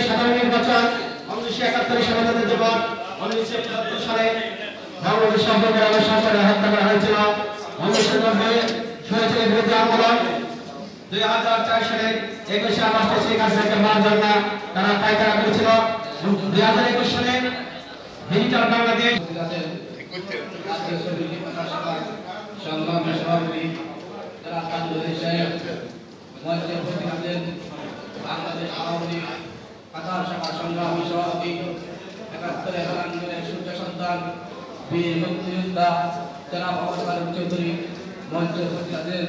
সাধারণ নির্বাচন, 1971 স্বাধীনতা দিবস, 1975 সালে বাংলাদেশ সরকারের হত্যা করা হয়েছিল, 1990 স্বৈরাচারের বিরুদ্ধে আন্দোলন, 2004 সালে 21 আগস্টে শেখ হাসিনাকে মারার জন্য তারা পায়তারা করেছিল, 2021 সালে ডিজিটাল বাংলাদেশ সংগ্রামের সভাপতি যারা বাংলাদেশ আওয়ামী লীগ কাতার শাখার সংগ্রামী সভাপতি 71 আন্দোলনের সূর্য সন্তান বীর মুক্তিযোদ্ধা জনাব মোহাম্মদ ফারুক চৌধুরী মঞ্চে উপস্থিত আছেন।